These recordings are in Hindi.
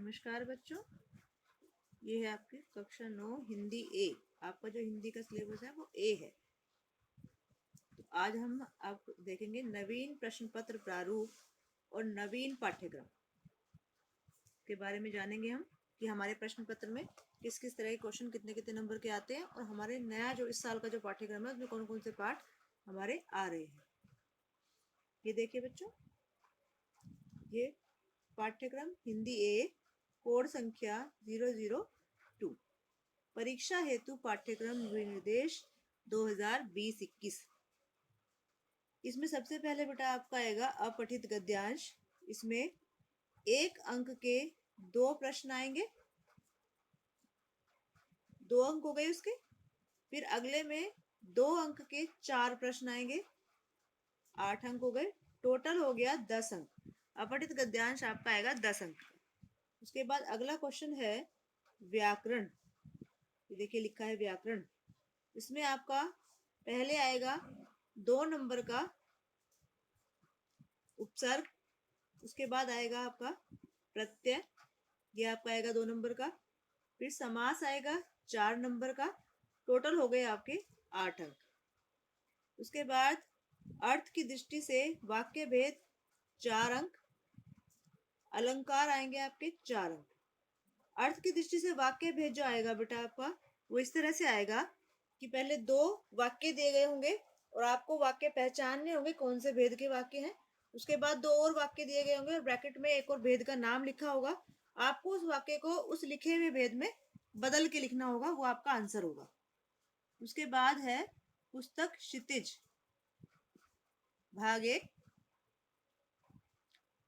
नमस्कार बच्चों, ये है आपकी कक्षा 9 हिंदी ए। आपका जो हिंदी का सिलेबस है वो ए है। तो आज हम आप देखेंगे नवीन प्रश्न पत्र प्रारूप और नवीन पाठ्यक्रम के बारे में जानेंगे हम कि हमारे प्रश्न पत्र में किस किस तरह के क्वेश्चन कितने कितने नंबर के आते हैं और हमारे नया जो इस साल का जो पाठ्यक्रम है उसमें कौन कौन से पाठ हमारे आ रहे हैं। ये देखिए बच्चों, ये पाठ्यक्रम हिंदी ए, कोड संख्या 002, परीक्षा हेतु पाठ्यक्रम विनिर्देश 2020-21। इसमें सबसे पहले बेटा आपका आएगा अपठित गद्यांश। इसमें 1 अंक के 2 प्रश्न आएंगे, 2 अंक हो गए उसके। फिर अगले में 2 अंक के 4 प्रश्न आएंगे, 8 अंक हो गए। टोटल हो गया 10 अंक। अपठित गद्यांश आपका आएगा 10 अंक। उसके बाद अगला क्वेश्चन है व्याकरण। ये देखिए लिखा है व्याकरण। इसमें आपका पहले आएगा 2 नंबर का उपसर्ग, उसके बाद आएगा आपका प्रत्यय, ये आपका आएगा 2 नंबर का। फिर समास आएगा 4 नंबर का। टोटल हो गए आपके 8 अंक। उसके बाद अर्थ की दृष्टि से वाक्य भेद 4 अंक। अलंकार आएंगे आपके 4 अंक। अर्थ की दृष्टि से वाक्य भेद जो आएगा बेटा आपका वो इस तरह से आएगा कि पहले 2 वाक्य दिए गए होंगे और आपको वाक्य पहचानने होंगे कौन से भेद के वाक्य हैं। उसके बाद 2 और वाक्य दिए गए होंगे और ब्रैकेट में एक और भेद का नाम लिखा होगा। आपको उस वाक्य को उस लिखे हुए भेद में बदल के लिखना होगा, वो आपका आंसर होगा। उसके बाद है पुस्तक क्षितिज भाग 1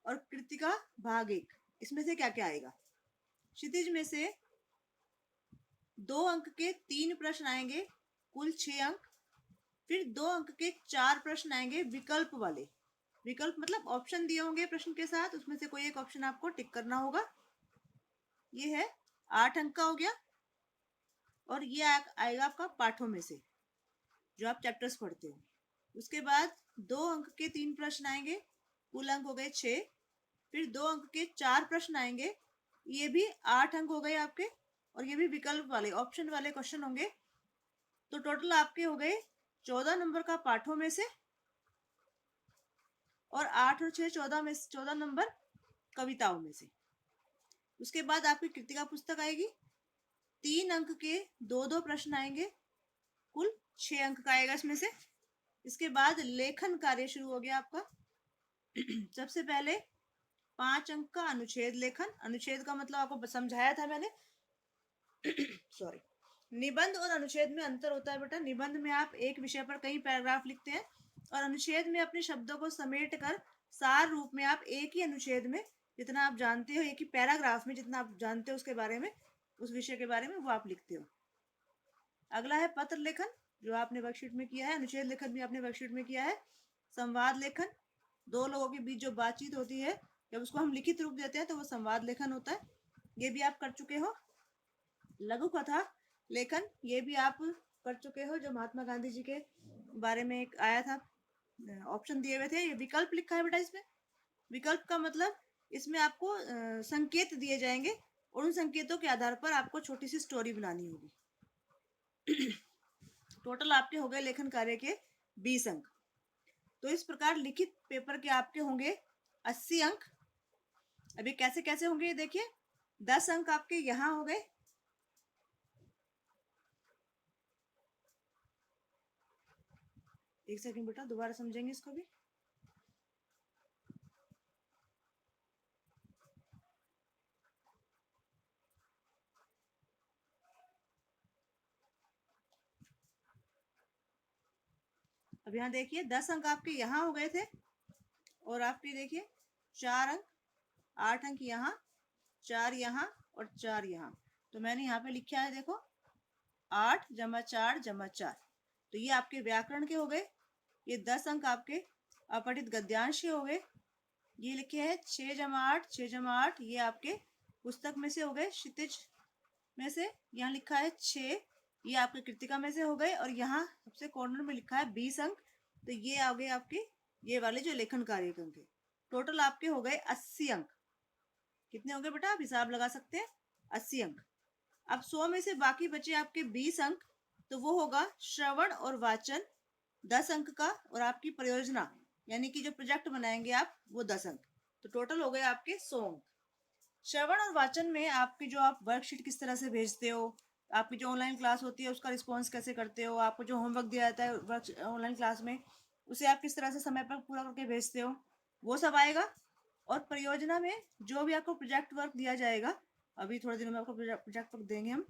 और कृतिका भाग 1। इसमें से क्या क्या आएगा? क्षितिज में से 2 अंक के 3 प्रश्न आएंगे, कुल 6 अंक। फिर 2 अंक के 4 प्रश्न आएंगे विकल्प वाले। विकल्प मतलब ऑप्शन दिए होंगे प्रश्न के साथ, उसमें से कोई एक ऑप्शन आपको टिक करना होगा। ये है 8 अंक का हो गया। और ये आएगा आपका पाठों में से जो आप चैप्टर्स पढ़ते हो। उसके बाद 2 अंक के 3 प्रश्न आएंगे, कुल अंक हो गए 6। फिर 2 अंक के 4 प्रश्न आएंगे, ये भी 8 अंक हो गए आपके। और ये भी विकल्प वाले ऑप्शन वाले क्वेश्चन होंगे। तो टोटल आपके हो गए 14 नंबर का पाठों में से और 8 और 6 14 में 14 नंबर कविताओं में से। उसके बाद आपकी कृतिका पुस्तक आएगी, 3 अंक के 2-2 प्रश्न आएंगे, कुल 6 अंक का आएगा इसमें से। इसके बाद लेखन कार्य शुरू हो गया आपका। सबसे पहले 5 अंक का अनुच्छेद लेखन। अनुच्छेद का मतलब आपको समझाया था मैंने। सॉरी, निबंध और अनुच्छेद में अंतर होता है बेटा। निबंध में आप एक विषय पर कई पैराग्राफ लिखते हैं और अनुच्छेद में अपने शब्दों को समेट कर सार रूप में आप एक ही अनुच्छेद में जितना आप जानते हो, एक ही पैराग्राफ में जितना आप जानते हो उसके बारे में, उस विषय के बारे में वो आप लिखते हो। अगला है पत्र लेखन, जो आपने वर्कशीट में किया है। अनुच्छेद लेखन भी आपने वर्कशीट में किया है। संवाद लेखन, 2 लोगों के बीच जो बातचीत होती है जब उसको हम लिखित रूप देते हैं तो वो संवाद लेखन होता है, ये भी आप कर चुके हो। लघु कथा लेखन, ये भी आप कर चुके हो, जो महात्मा गांधी जी के बारे में एक आया था, ऑप्शन दिए हुए थे। ये विकल्प लिखा है बेटा इसमें। विकल्प का मतलब इसमें आपको संकेत दिए जाएंगे और उन संकेतों के आधार पर आपको छोटी सी स्टोरी बनानी होगी। टोटल आपके हो गए लेखन कार्य के 20 अंक। तो इस प्रकार लिखित पेपर के आपके होंगे 80 अंक। अभी कैसे कैसे होंगे ये देखिए। 10 अंक आपके यहाँ हो गए, एक सेकंड बेटा दोबारा समझेंगे इसको भी। अब यहाँ देखिए 10 अंक आपके यहाँ हो गए थे और आपके देखिए 4 अंक, 8 अंक यहाँ, 4 यहाँ और 4 यहाँ। तो मैंने यहाँ पे लिखा है देखो 8 + 4 + 4। तो ये आपके व्याकरण के हो गए। ये 10 अंक आपके अपठित गद्यांश के हो गए। ये लिखे हैं 6 + 8 6 + 8, ये आपके पुस्तक में से हो गए। क्षितिज में से यहाँ लिखा है 6, ये आपके कृतिका में से हो गए। और यहाँ सबसे कॉर्नर में लिखा है 20 अंक। तो ये आ गए आपके ये वाले जो लेखन कार्य के अंक है। टोटल आपके हो गए 80 अंक। कितने हो गए बेटा, आप हिसाब लगा सकते हैं, 80 अंक। अब 100 में से बाकी बचे आपके 20 अंक, तो वो होगा श्रवण और वाचन 10 अंक का, और आपकी परियोजना यानी कि जो प्रोजेक्ट बनाएंगे आप वो 10 अंक। तो टोटल हो गए आपके 100 अंक। श्रवण और वाचन में आपकी जो आप वर्कशीट किस तरह से भेजते हो, आपकी जो ऑनलाइन क्लास होती है उसका रिस्पॉन्स कैसे करते हो, आपको जो होमवर्क दिया जाता है ऑनलाइन क्लास में उसे आप किस तरह से समय पर पूरा करके भेजते हो, वो सब आएगा। और परियोजना में जो भी आपको प्रोजेक्ट वर्क दिया जाएगा, अभी थोड़े दिनों में आपको प्रोजेक्ट वर्क देंगे हम,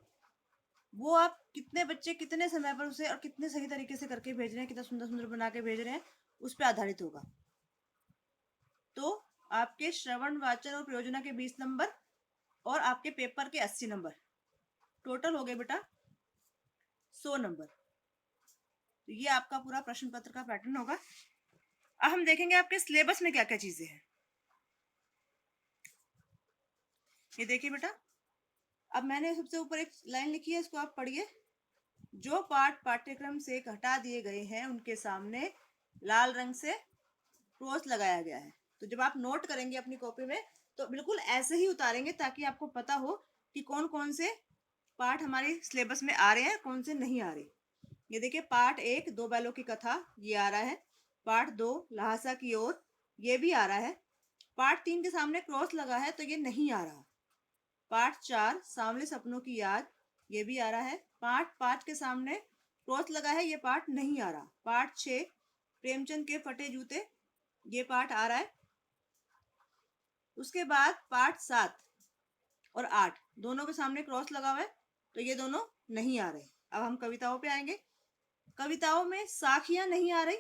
वो आप कितने बच्चे कितने समय पर उसे और कितने सही तरीके से करके भेज रहे हैं, कितना सुंदर सुंदर बना के भेज रहे हैं, उस पर आधारित होगा। तो आपके श्रवण वाचन और परियोजना के 20 नंबर और आपके पेपर के 80 नंबर, टोटल हो गए बेटा 100 नंबर। तो ये आपका पूरा प्रश्न पत्र का पैटर्न होगा। अब हम देखेंगे आपके सिलेबस में क्या क्या चीजें हैं। ये देखिए बेटा, अब मैंने सबसे ऊपर एक लाइन लिखी है, इसको आप पढ़िए। जो पाठ पाठ्यक्रम से हटा दिए गए हैं उनके सामने लाल रंग से क्रॉस लगाया गया है। तो जब आप नोट करेंगे अपनी कॉपी में तो बिल्कुल ऐसे ही उतारेंगे ताकि आपको पता हो कि कौन कौन से पाठ हमारे सिलेबस में आ रहे हैं, कौन से नहीं आ रहे। ये देखिए, पाठ 1 दो बैलों की कथा, ये आ रहा है। पाठ 2 लहासा की ओर, ये भी आ रहा है। पाठ 3 के सामने क्रॉस लगा है तो ये नहीं आ रहा। पाठ 4 सांवले सपनों की याद, ये भी आ रहा है। पाठ 5 के सामने क्रॉस लगा है, ये पाठ नहीं आ रहा। पाठ 6 प्रेमचंद के फटे जूते, ये पाठ आ रहा है। उसके बाद पाठ 7 और 8 दोनों के सामने क्रॉस लगा हुआ है तो ये दोनों नहीं आ रहे। अब हम कविताओं पे आएंगे। कविताओं में साखियां नहीं आ रही,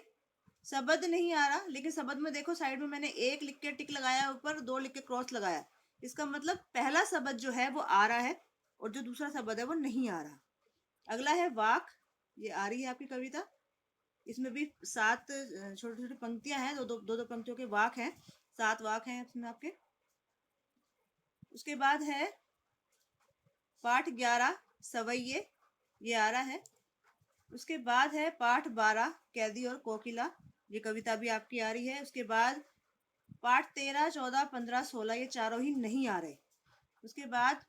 शब्द नहीं आ रहा, लेकिन शब्द में देखो साइड में मैंने 1 लिख के टिक लगाया, ऊपर 2 लिख के क्रॉस लगाया। इसका मतलब पहला शब्द जो है वो आ रहा है और जो दूसरा शब्द है वो नहीं आ रहा। अगला है वाक, ये आ रही है आपकी कविता। इसमें भी 7 छोटी छोटी पंक्तियां हैं, दो पंक्तियों के वाक हैं, 7 वाक हैं इसमें आपके। उसके बाद है पाठ 11 सवैये, ये आ रहा है। उसके बाद है पाठ 12 कैदी और कोकिला, ये कविता भी आपकी आ रही है। उसके बाद पाठ 13 14 15 16 ये चारों ही नहीं आ रहे। उसके बाद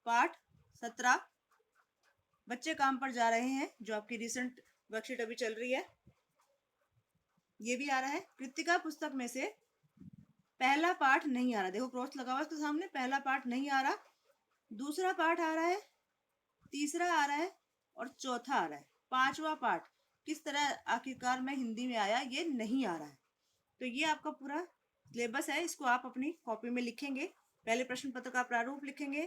पाठ 17 बच्चे काम पर जा रहे हैं, जो आपकी रिसेंट वर्कशीट अभी चल रही है, ये भी आ रहा है। कृतिका पुस्तक में से पहला पाठ नहीं आ रहा, देखो क्रॉस लगा हुआ है उसके सामने, पहला पाठ नहीं आ रहा। दूसरा पाठ आ रहा है, तीसरा आ रहा है और चौथा आ रहा है। पांचवा पाठ किस तरह आखिरकार में हिंदी में आया, ये नहीं आ रहा है। तो ये आपका पूरा सिलेबस है, इसको आप अपनी कॉपी में लिखेंगे। पहले प्रश्न पत्र का प्रारूप लिखेंगे,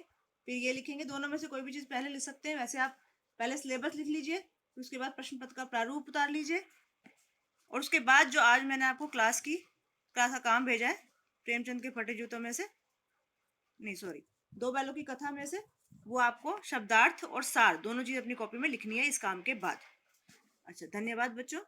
फिर ये लिखेंगे। दोनों में से कोई भी चीज पहले लिख सकते हैं, वैसे आप पहले सिलेबस लिख लीजिए, फिर उसके बाद प्रश्न पत्र का प्रारूप उतार लीजिए, और उसके बाद जो आज मैंने आपको क्लास का काम भेजा है, प्रेमचंद के फटे जूतों में से, नहीं सॉरी, दो बैलों की कथा में से, वो आपको शब्दार्थ और सार दोनों चीज अपनी कॉपी में लिखनी है इस काम के बाद। अच्छा, धन्यवाद बच्चों।